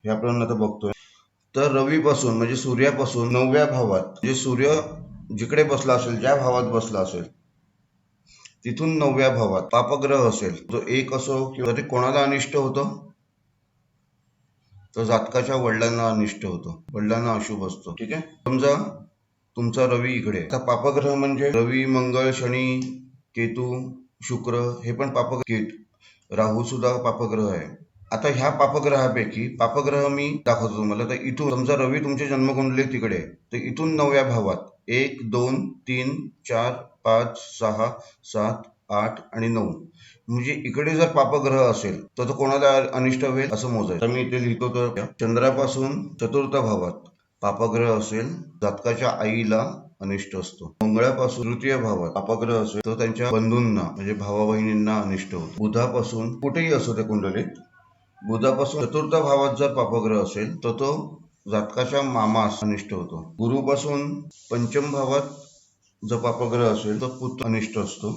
हे आपण आता बघतोय. तर रवीपासून म्हणजे सूर्यापासून 9व्या भावात, म्हणजे सूर्य जिकडे बसला असेल, ज्या भावात बसला असेल, तिथून 9व्या भावात पापग्रह असेल, जो एक असो किंवा तरी कोणाला अनिष्ट होतो, तर जातकाच्या वडिलांना अनिष्ट होतो, वडिलांना अशुभ असतो. ठीक आहे. समजा तुमचा रवी इकडे, आता पापग्रह म्हणजे रवी, मंगळ, शनी, केतू, शुक्र हे पण पापग्रह, राहू सुद्धा पापग्रह आहे. आता ह्या पापग्रहापैकी पापग्रह मी दाखवतो तुम्हाला. तर इथून समजा रवी तुमच्या जन्मकुंडली तिकडे, तर इथून 9व्या भावात 1 2 3 4 5 6 7 8 आणि 9, म्हणजे इकडे जर पापग्रह असेल तर तो कोणाला अनिष्ट होईल असं मोजायचं. तर मी इथे लिहितो. तर चंद्रापासून 4th भावात पापग्रह असेल, जातकाच्या आईला अनिष्ट असतो. मंगळापासून 3य भावात पापग्रह असेल तर त्यांच्या बंधूंना म्हणजे भावा बहिणींना अनिष्ट होतो. बुधापासून कुठेही असो त्या कुंडलीत, बुधापासून 4th भावात जर पापग्रह असेल तर तो जातकाच्या मामास अनिष्ट होतो. गुरुपासून 5म भावात जर पापग्रह असेल तर पुत्र अनिष्ट असतो.